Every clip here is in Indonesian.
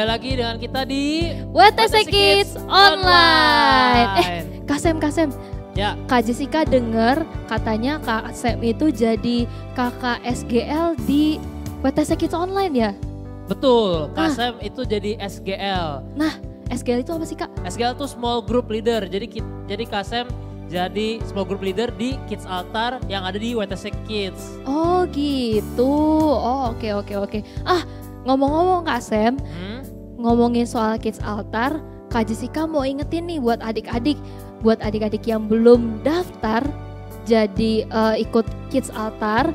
lagi dengan kita di WTC Kids Online. Kasem. Ya. Kak Jessica dengar katanya Kak Sam itu jadi kakak SGL di WTC Kids Online ya? Betul, Kak Sam itu jadi SGL. Nah, SGL itu apa sih Kak? SGL itu Small Group Leader, jadi Kak Sam jadi Small Group Leader di Kids Altar yang ada di WTC Kids. Oh gitu, oh oke. Ngomong-ngomong Kak Sam, ngomongin soal Kids Altar, Kak Jessica mau ingetin nih buat adik-adik yang belum daftar jadi ikut Kids Altar,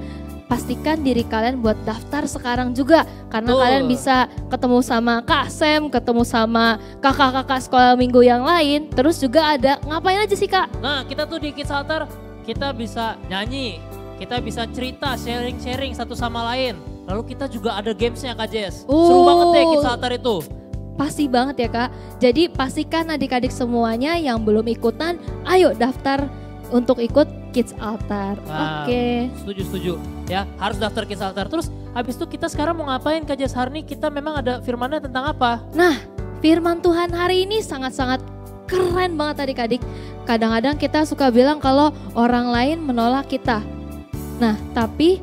pastikan diri kalian buat daftar sekarang juga karena kalian bisa ketemu sama Kak Sam, ketemu sama kakak-kakak sekolah minggu yang lain, terus juga ada ngapain aja sih Kak? Nah kita tuh di Kids Altar kita bisa nyanyi, kita bisa cerita, sharing satu sama lain, lalu kita juga ada gamesnya Kak Jess, seru banget deh Kids Altar itu. Pasti banget ya Kak, jadi pastikan adik-adik semuanya yang belum ikutan, ayo daftar untuk ikut Kids Altar. Nah, Oke. Setuju ya, harus daftar Kids Altar. Terus habis itu kita sekarang mau ngapain Kak Jess? Hari ini kita memang ada firmannya tentang apa? Nah, firman Tuhan hari ini sangat-sangat keren banget adik-adik. Kadang-kadang kita suka bilang kalau orang lain menolak kita. Nah, tapi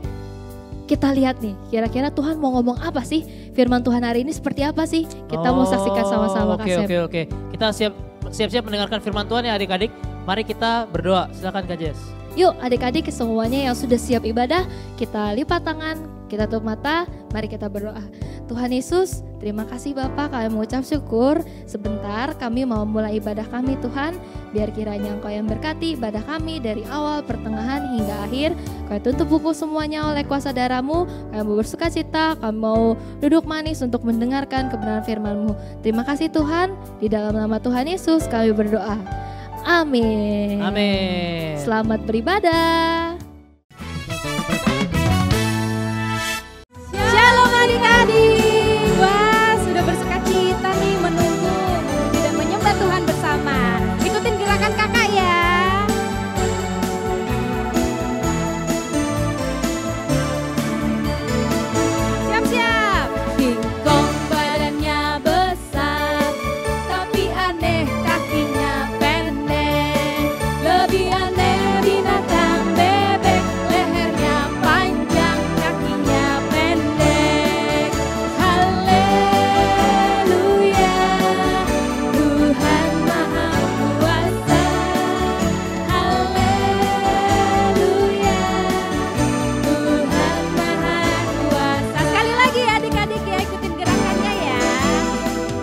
kita lihat nih, kira-kira Tuhan mau ngomong apa sih? Firman Tuhan hari ini seperti apa sih? Kita mau saksikan sama-sama Kak Sam. Oke. Kita siap-siap mendengarkan firman Tuhan ya adik-adik. Mari kita berdoa, silakan Kak Jess. Yuk adik-adik semuanya yang sudah siap ibadah, kita lipat tangan, kita tutup mata, mari kita berdoa. Tuhan Yesus, terima kasih Bapak, kami mengucap syukur. Sebentar kami mau mulai ibadah kami Tuhan, biar kiranya Engkau yang berkati ibadah kami dari awal, pertengahan hingga akhir. Kau tutup buku semuanya oleh kuasa darah-Mu, kami mau bersuka cita, kami mau duduk manis untuk mendengarkan kebenaran firman-Mu. Terima kasih Tuhan, di dalam nama Tuhan Yesus kami berdoa. Amin. Selamat beribadah. Shalom adik-adik. Wah, sudah bersuka cita nih menunggu dan menyembah Tuhan bersama. Ikutin gerakan kakak ya. Siap-siap. Bingkong badannya besar, tapi aneh kakinya pendek. Lebih aneh binatang bebek, lehernya panjang, kakinya pendek. Haleluya, Tuhan Maha Kuasa. Haleluya, Tuhan Maha Kuasa. Sekali lagi adik-adik ya, ikutin gerakannya ya.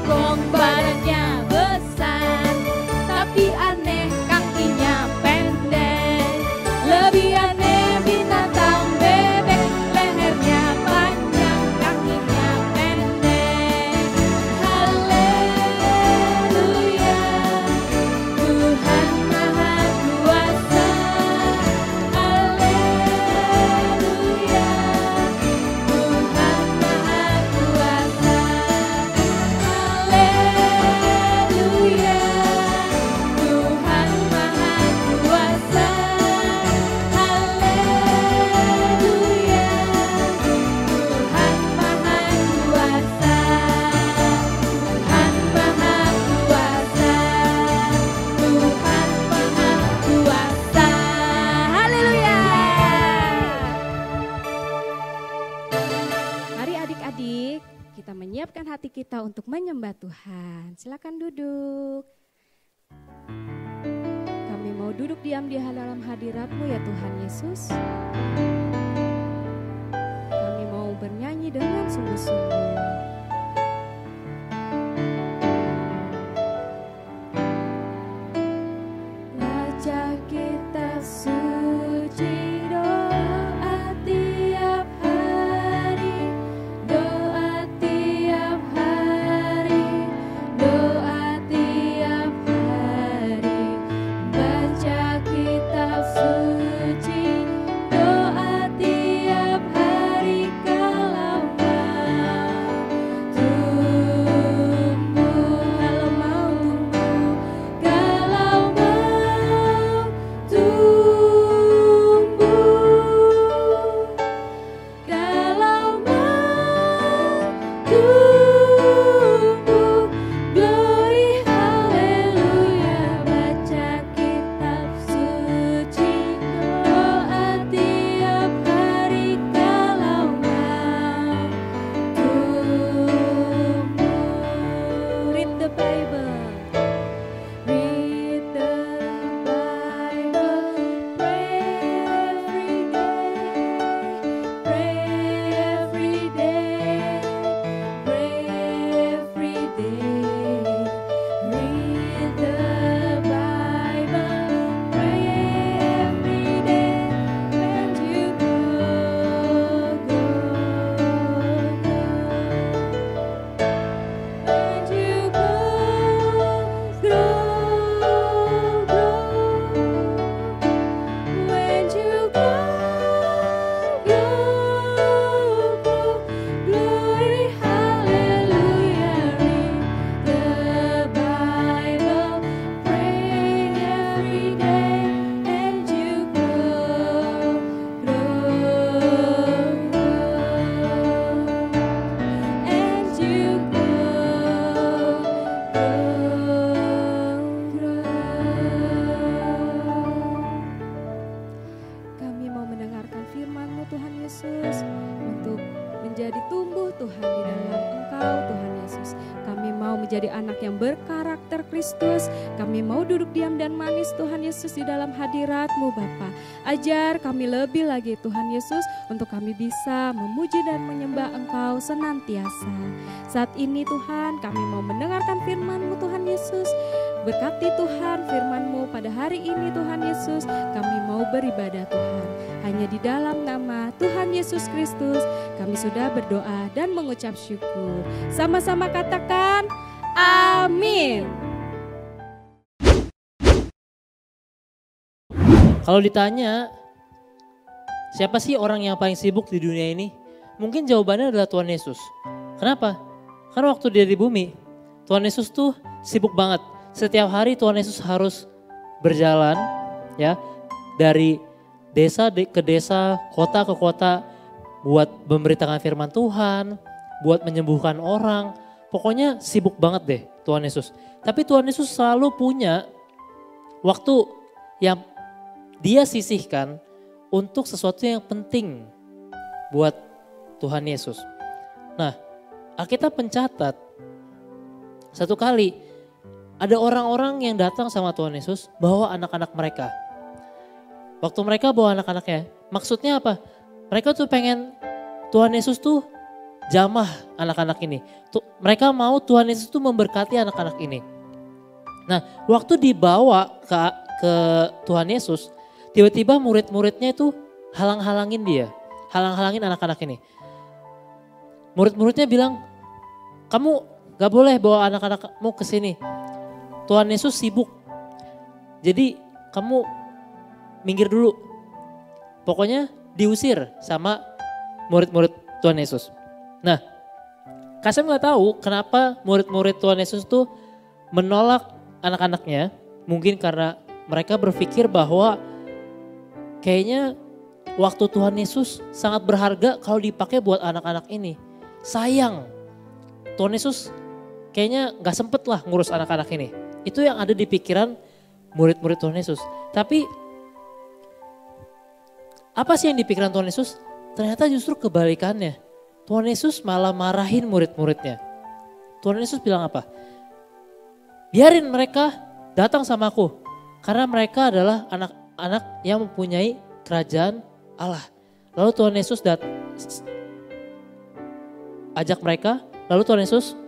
Gong badannya besar, tapi aneh kakinya pendek. Lebih aneh binatang bebek, lehernya panjang, kakinya pendek. Haleluya, Tuhan Maha Kuasa. Haleluya, Tuhan Maha Kuasa. Haleluya, Tuhan Maha Kuasa. Haleluya, Tuhan Maha Kuasa. Tuhan Maha Kuasa. Tuhan Maha Kuasa. Haleluya. Mari adik-adik, kita menyiapkan hati kita untuk menyembah Tuhan. Silakan duduk. Kami mau duduk diam di dalam hadirat-Mu ya Tuhan Yesus. Kami mau bernyanyi dengan sungguh-sungguh. Baca kitab suci, doa tiap hari, doa tiap hari, doa tiap hari. Baca kitab suci, doa tiap hari kalau mau jadi anak yang berkarakter Kristus. Kami mau duduk diam dan manis Tuhan Yesus di dalam hadirat-Mu Bapa. Ajar kami lebih lagi Tuhan Yesus untuk kami bisa memuji dan menyembah Engkau senantiasa. Saat ini Tuhan kami mau mendengarkan firman-Mu Tuhan Yesus. Berkati Tuhan firman-Mu pada hari ini Tuhan Yesus. Kami mau beribadah Tuhan. Hanya di dalam nama Tuhan Yesus Kristus kami sudah berdoa dan mengucap syukur. Sama-sama katakan amin. Kalau ditanya, siapa sih orang yang paling sibuk di dunia ini? Mungkin jawabannya adalah Tuhan Yesus. Kenapa? Karena waktu dia di bumi, Tuhan Yesus tuh sibuk banget. Setiap hari Tuhan Yesus harus berjalan ya dari desa ke desa, kota ke kota buat memberitakan firman Tuhan, buat menyembuhkan orang. Pokoknya sibuk banget deh Tuhan Yesus. Tapi Tuhan Yesus selalu punya waktu yang dia sisihkan untuk sesuatu yang penting buat Tuhan Yesus. Nah, Alkitab mencatat satu kali ada orang-orang yang datang sama Tuhan Yesus bawa anak-anak mereka. Waktu mereka bawa anak-anaknya, maksudnya apa? Mereka tuh pengen Tuhan Yesus tuh jamah anak-anak ini. Mereka mau Tuhan Yesus tuh memberkati anak-anak ini. Nah, waktu dibawa ke Tuhan Yesus, tiba-tiba murid-muridnya itu halang-halangin dia. Halang-halangin anak-anak ini. Murid-muridnya bilang, kamu gak boleh bawa anak-anakmu ke sini. Tuhan Yesus sibuk. Jadi kamu minggir dulu. Pokoknya diusir sama murid-murid Tuhan Yesus. Nah, Kasem gak tahu kenapa murid-murid Tuhan Yesus tuh menolak anak-anaknya. Mungkin karena mereka berpikir bahwa kayaknya waktu Tuhan Yesus sangat berharga kalau dipakai buat anak-anak ini. Sayang, Tuhan Yesus kayaknya gak sempet lah ngurus anak-anak ini. Itu yang ada di pikiran murid-murid Tuhan Yesus. Tapi apa sih yang di pikiran Tuhan Yesus? Ternyata justru kebalikannya. Tuhan Yesus malah marahin murid-muridnya. Tuhan Yesus bilang apa? Biarin mereka datang sama aku. Karena mereka adalah anak-anak yang mempunyai kerajaan Allah. Lalu Tuhan Yesus ajak mereka, lalu Tuhan Yesus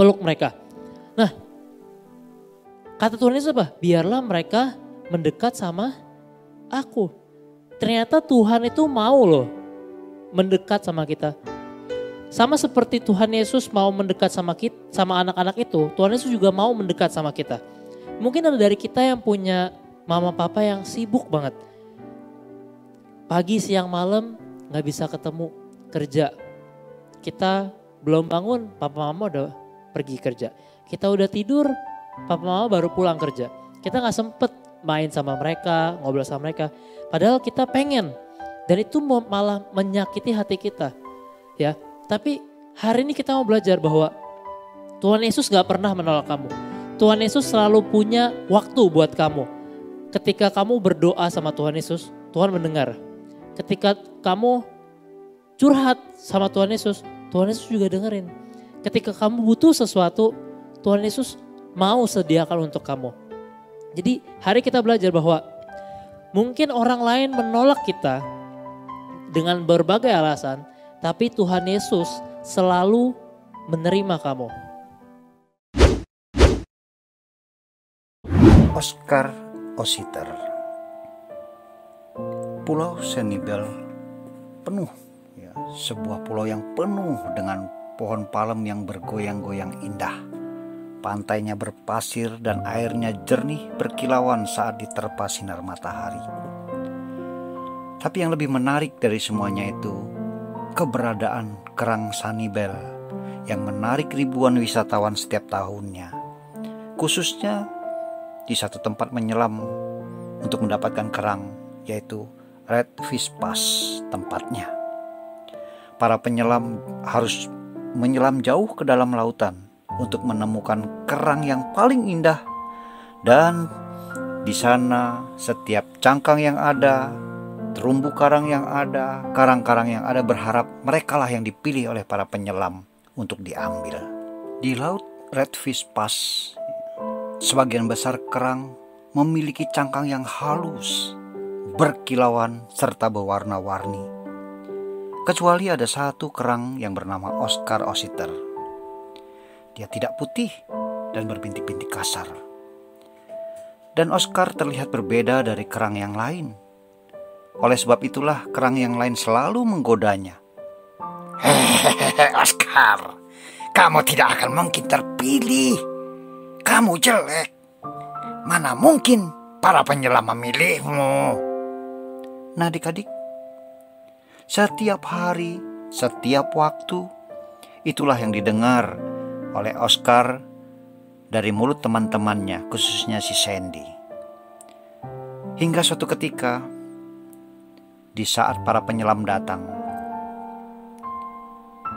peluk mereka. Nah, kata Tuhan Yesus apa? Biarlah mereka mendekat sama aku. Ternyata Tuhan itu mau loh mendekat sama kita. Sama seperti Tuhan Yesus mau mendekat sama kita, sama anak-anak itu, Tuhan Yesus juga mau mendekat sama kita. Mungkin ada dari kita yang punya mama papa yang sibuk banget. Pagi, siang, malam gak bisa ketemu kerja. Kita belum bangun, papa mama udah pergi kerja. Kita udah tidur, papa mama baru pulang kerja. Kita gak sempet main sama mereka, ngobrol sama mereka. Padahal kita pengen. Dan itu malah menyakiti hati kita. Ya, tapi hari ini kita mau belajar bahwa Tuhan Yesus gak pernah menolak kamu. Tuhan Yesus selalu punya waktu buat kamu. Ketika kamu berdoa sama Tuhan Yesus, Tuhan mendengar. Ketika kamu curhat sama Tuhan Yesus juga dengerin. Ketika kamu butuh sesuatu, Tuhan Yesus mau sediakan untuk kamu. Jadi hari kita belajar bahwa mungkin orang lain menolak kita dengan berbagai alasan, tapi Tuhan Yesus selalu menerima kamu. Oscar Ositer. Pulau Sanibel penuh, ya, sebuah pulau yang penuh dengan pohon palem yang bergoyang-goyang indah. Pantainya berpasir dan airnya jernih berkilauan saat diterpa sinar matahari. Tapi yang lebih menarik dari semuanya itu keberadaan kerang Sanibel yang menarik ribuan wisatawan setiap tahunnya. Khususnya di satu tempat menyelam untuk mendapatkan kerang, yaitu Red Fish Pass tempatnya. Para penyelam harus menyelam jauh ke dalam lautan untuk menemukan kerang yang paling indah. Dan di sana setiap cangkang yang ada, terumbu karang yang ada, karang-karang yang ada berharap merekalah yang dipilih oleh para penyelam untuk diambil. Di laut redfish pass, sebagian besar kerang memiliki cangkang yang halus, berkilauan serta berwarna-warni. Kecuali ada satu kerang yang bernama Oscar Osyter. Dia tidak putih dan berbintik-bintik kasar. Dan Oscar terlihat berbeda dari kerang yang lain. Oleh sebab itulah kerang yang lain selalu menggodanya. Hehehe, Oscar, kamu tidak akan mungkin terpilih. Kamu jelek. Mana mungkin para penyelam memilihmu. Nah adik-adik, setiap hari, setiap waktu, itulah yang didengar oleh Oscar dari mulut teman-temannya, khususnya si Sandy. Hingga suatu ketika, di saat para penyelam datang,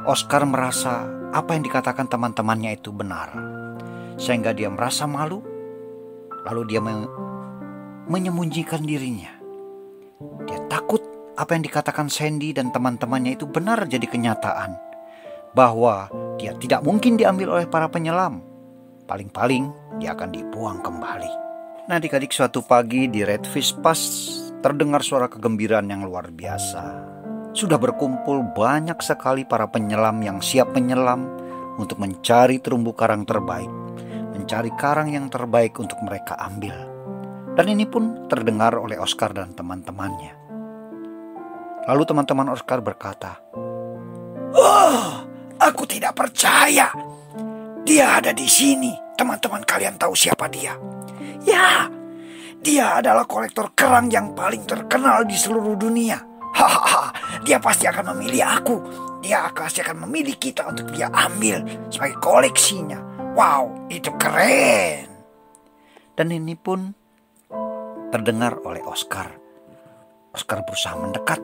Oscar merasa apa yang dikatakan teman-temannya itu benar. Sehingga dia merasa malu, lalu dia menyembunyikan dirinya. Dia takut apa yang dikatakan Sandy dan teman-temannya itu benar jadi kenyataan. Bahwa dia tidak mungkin diambil oleh para penyelam. Paling-paling dia akan dibuang kembali. Nah adik-adik, suatu pagi di Redfish Pass terdengar suara kegembiraan yang luar biasa. Sudah berkumpul banyak sekali para penyelam yang siap menyelam untuk mencari terumbu karang terbaik. Mencari karang yang terbaik untuk mereka ambil. Dan ini pun terdengar oleh Oscar dan teman-temannya. Lalu teman-teman Oscar berkata, "Oh, aku tidak percaya. Dia ada di sini. Teman-teman kalian tahu siapa dia? Ya, dia adalah kolektor kerang yang paling terkenal di seluruh dunia. Hahaha, dia pasti akan memilih aku. Dia pasti akan memilih kita untuk dia ambil sebagai koleksinya. Wow, itu keren." Dan ini pun terdengar oleh Oscar. Oscar berusaha mendekat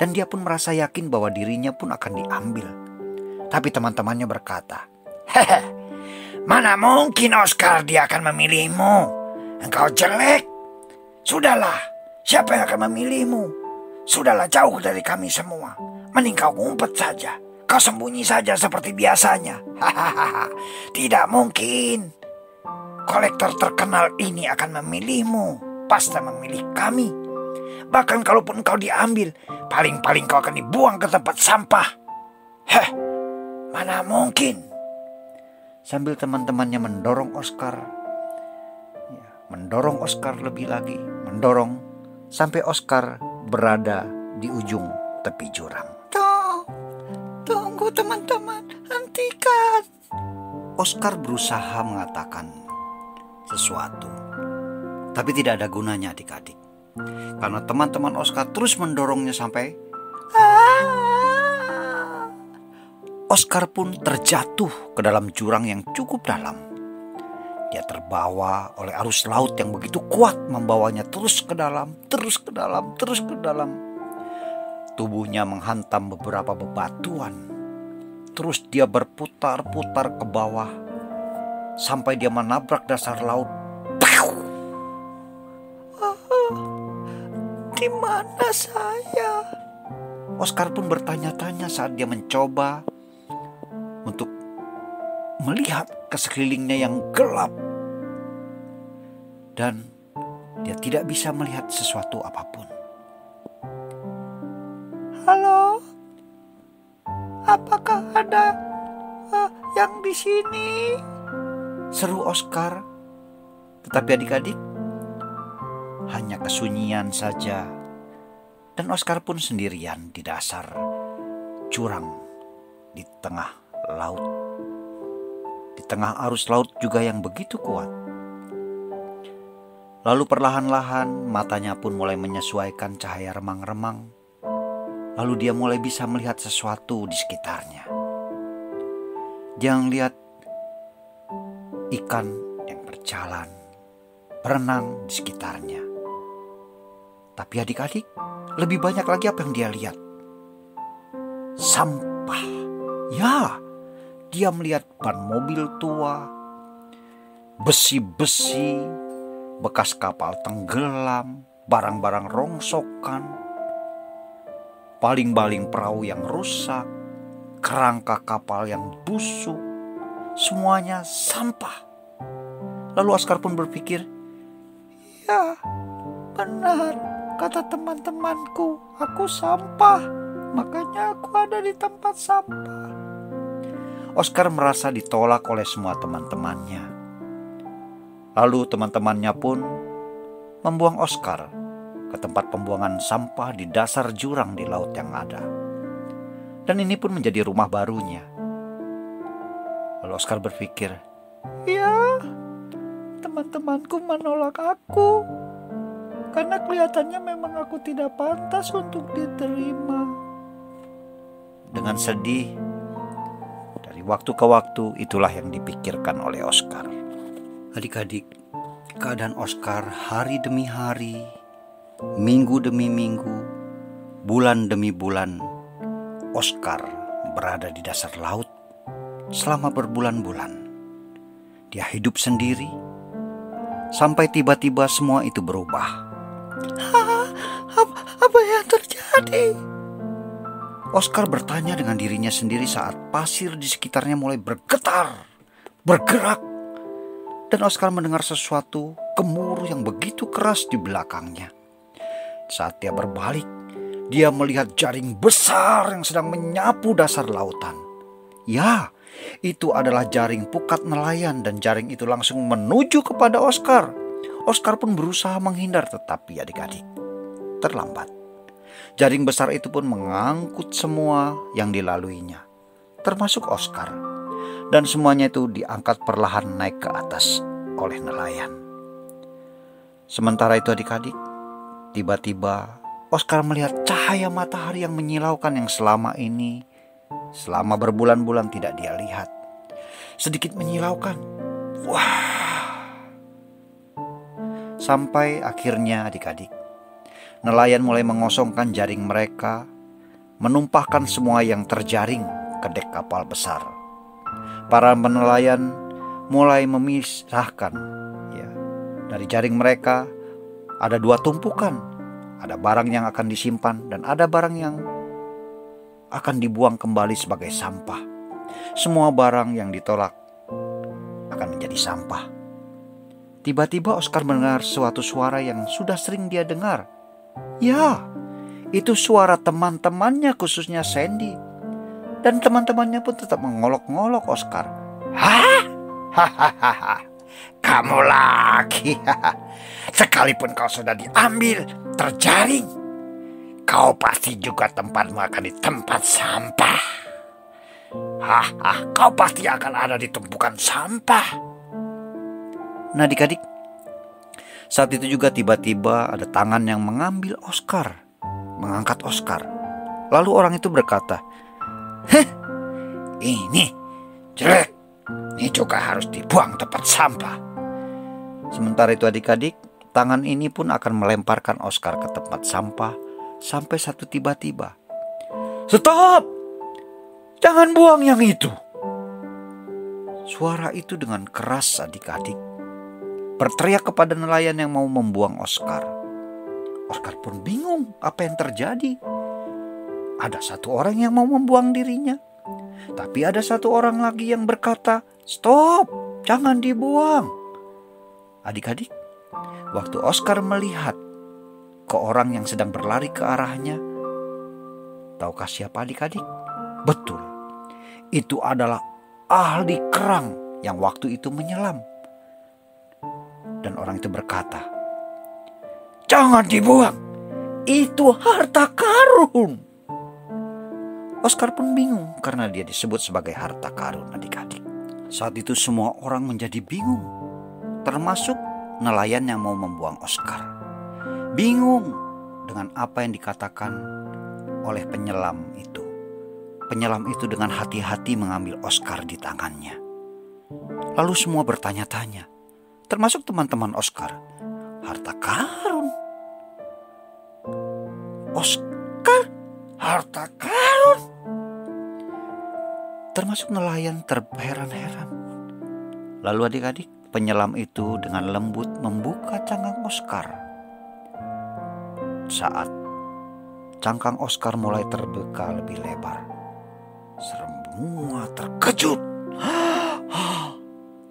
dan dia pun merasa yakin bahwa dirinya pun akan diambil. Tapi teman-temannya berkata, "Hehe, mana mungkin Oscar dia akan memilihmu. Engkau jelek. Sudahlah, siapa yang akan memilihmu? Sudahlah, jauh dari kami semua. Mending kau ngumpet saja. Kau sembunyi saja seperti biasanya. Hahaha, tidak mungkin. Kolektor terkenal ini akan memilihmu. Pasti memilih kami. Bahkan kalaupun kau diambil, paling-paling kau akan dibuang ke tempat sampah. Heh, mana mungkin." Sambil teman-temannya mendorong Oscar. Mendorong Oscar lebih lagi. Mendorong sampai Oscar berada di ujung tepi jurang. Tunggu teman-teman, hentikan. Oscar berusaha mengatakan sesuatu. Tapi tidak ada gunanya adik-adik. Karena teman-teman Oscar terus mendorongnya sampai Oscar pun terjatuh ke dalam jurang yang cukup dalam. Dia terbawa oleh arus laut yang begitu kuat, membawanya terus ke dalam, terus ke dalam, terus ke dalam. Tubuhnya menghantam beberapa bebatuan. Terus dia berputar-putar ke bawah sampai dia menabrak dasar laut. Di mana saya? Oscar pun bertanya-tanya saat dia mencoba untuk melihat ke sekelilingnya yang gelap. Dan dia tidak bisa melihat sesuatu apapun. Halo? Apakah ada yang di sini? Seru Oscar. Tetapi adik-adik, hanya kesunyian saja. Dan Oscar pun sendirian di dasar jurang di tengah laut. Di tengah arus laut juga yang begitu kuat. Lalu perlahan-lahan matanya pun mulai menyesuaikan cahaya remang-remang. Lalu dia mulai bisa melihat sesuatu di sekitarnya. Dia melihat ikan yang berjalan, berenang di sekitarnya. Tapi adik-adik, lebih banyak lagi apa yang dia lihat? Sampah. Ya, dia melihat ban mobil tua, besi-besi, bekas kapal tenggelam, barang-barang rongsokan, baling-baling perahu yang rusak, kerangka kapal yang busuk, semuanya sampah. Lalu Oscar pun berpikir, ya benar kata teman-temanku, aku sampah, makanya aku ada di tempat sampah. Oscar merasa ditolak oleh semua teman-temannya. Lalu teman-temannya pun membuang Oscar ke tempat pembuangan sampah di dasar jurang di laut yang ada. Dan ini pun menjadi rumah barunya. Lalu Oscar berpikir, ya teman-temanku menolak aku karena kelihatannya memang aku tidak pantas untuk diterima. Dengan sedih, dari waktu ke waktu itulah yang dipikirkan oleh Oscar. Adik-adik, keadaan Oscar hari demi hari, minggu demi minggu, bulan demi bulan, Oscar berada di dasar laut selama berbulan-bulan. Dia hidup sendiri, sampai tiba-tiba semua itu berubah. Apa yang terjadi? Oscar bertanya dengan dirinya sendiri saat pasir di sekitarnya mulai bergetar, bergerak. Dan Oscar mendengar sesuatu gemuruh yang begitu keras di belakangnya. Saat dia berbalik, dia melihat jaring besar yang sedang menyapu dasar lautan. Ya, itu adalah jaring pukat nelayan dan jaring itu langsung menuju kepada Oscar. Oscar pun berusaha menghindar, tetapi adik-adik, terlambat. Jaring besar itu pun mengangkut semua yang dilaluinya, termasuk Oscar. Dan semuanya itu diangkat perlahan naik ke atas oleh nelayan. Sementara itu adik-adik, tiba-tiba Oscar melihat cahaya matahari yang menyilaukan yang selama berbulan-bulan tidak dia lihat. Sedikit menyilaukan. Wah. Sampai akhirnya adik-adik, nelayan mulai mengosongkan jaring mereka, menumpahkan semua yang terjaring ke dek kapal besar. Para nelayan mulai memisahkan, ya, dari jaring mereka ada dua tumpukan. Ada barang yang akan disimpan dan ada barang yang akan dibuang kembali sebagai sampah. Semua barang yang ditolak akan menjadi sampah. Tiba-tiba Oscar mendengar suatu suara yang sudah sering dia dengar. Ya, itu suara teman-temannya, khususnya Sandy. Dan teman-temannya pun tetap mengolok-ngolok Oscar. Hah? Hahaha. Kamu lagi. Sekalipun kau sudah diambil, terjaring, kau pasti juga tempatmu akan di tempat sampah. Kau pasti akan ada di tumpukan sampah. Nah adik-adik, saat itu juga tiba-tiba ada tangan yang mengambil Oscar, mengangkat Oscar. Lalu orang itu berkata, ini jelek, ini juga harus dibuang tempat sampah. Sementara itu adik-adik, tangan ini pun akan melemparkan Oscar ke tempat sampah sampai satu tiba-tiba, "Stop! Jangan buang yang itu!" Suara itu dengan keras adik-adik berteriak kepada nelayan yang mau membuang Oscar. Oscar pun bingung apa yang terjadi. Ada satu orang yang mau membuang dirinya, tapi ada satu orang lagi yang berkata, "Stop! Jangan dibuang!" Adik-adik, waktu Oscar melihat ke orang yang sedang berlari ke arahnya, tahukah siapa adik-adik? Betul, itu adalah ahli kerang yang waktu itu menyelam. Dan orang itu berkata, "Jangan dibuang, itu harta karun." Oscar pun bingung karena dia disebut sebagai harta karun adik-adik. Saat itu semua orang menjadi bingung, termasuk nelayan yang mau membuang Oscar. Bingung dengan apa yang dikatakan oleh penyelam itu. Penyelam itu dengan hati-hati mengambil Oscar di tangannya. Lalu semua bertanya-tanya, termasuk teman-teman Oscar. Harta karun? Oscar? Harta karun? Termasuk nelayan terheran-heran. Lalu adik-adik, penyelam itu dengan lembut membuka cangkang Oscar. Saat cangkang Oscar mulai terbuka lebih lebar, semua terkejut.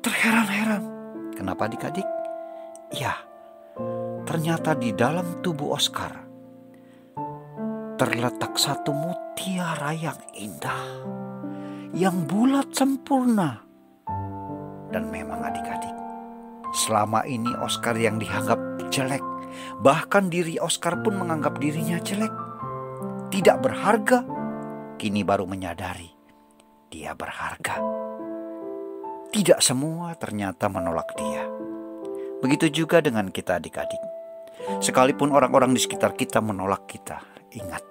terheran-heran. Kenapa adik-adik? Ya, ternyata di dalam tubuh Oscar terletak satu mutiara yang indah, yang bulat sempurna. Dan memang adik-adik, selama ini Oscar yang dianggap jelek, bahkan diri Oscar pun menganggap dirinya jelek, tidak berharga, kini baru menyadari dia berharga. Tidak semua ternyata menolak dia. Begitu juga dengan kita adik-adik. Sekalipun orang-orang di sekitar kita menolak kita, ingat,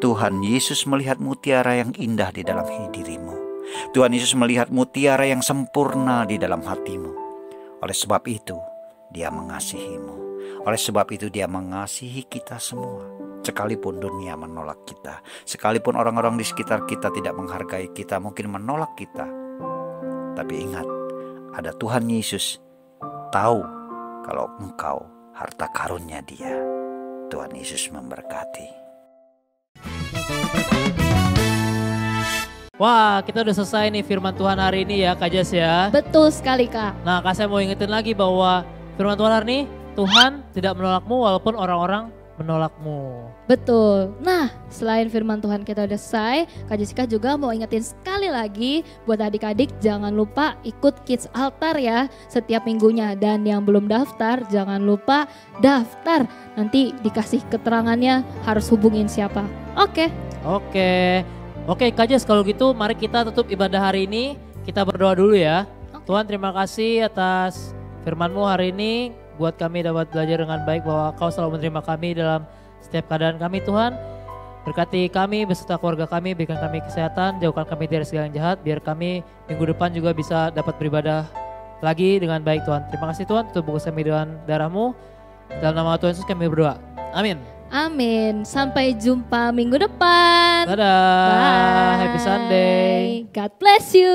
Tuhan Yesus melihat mutiara yang indah di dalam dirimu. Tuhan Yesus melihat mutiara yang sempurna di dalam hatimu. Oleh sebab itu, Dia mengasihimu. Oleh sebab itu, Dia mengasihi kita semua. Sekalipun dunia menolak kita, sekalipun orang-orang di sekitar kita tidak menghargai kita, mungkin menolak kita. Tapi ingat, ada Tuhan Yesus tahu kalau engkau harta karunnya Dia. Tuhan Yesus memberkati. Wah, kita udah selesai nih firman Tuhan hari ini ya Kak Jas ya. Betul sekali Kak. Nah, Kak saya mau ingetin lagi bahwa firman Tuhan hari ini, Tuhan tidak menolakmu walaupun orang-orang menolakmu. Betul. Nah, selain firman Tuhan kita udah selesai, Kak Jessica juga mau ingetin sekali lagi buat adik-adik jangan lupa ikut Kids Altar ya setiap minggunya. Dan yang belum daftar jangan lupa daftar. Nanti dikasih keterangannya harus hubungin siapa. Oke. Oke Kak Jas, kalau gitu mari kita tutup ibadah hari ini. Kita berdoa dulu ya. Tuhan, terima kasih atas firman-Mu hari ini. Buat kami dapat belajar dengan baik bahwa Kau selalu menerima kami dalam setiap keadaan kami Tuhan. Berkati kami beserta keluarga kami, berikan kami kesehatan, jauhkan kami dari segala yang jahat. Biar kami minggu depan juga bisa dapat beribadah lagi dengan baik Tuhan. Terima kasih Tuhan, tubuh kami dengan darah-Mu. Dalam nama Tuhan Yesus kami berdoa. Amin. Amin. Sampai jumpa minggu depan. Dadah. Bye. Happy Sunday. God bless you.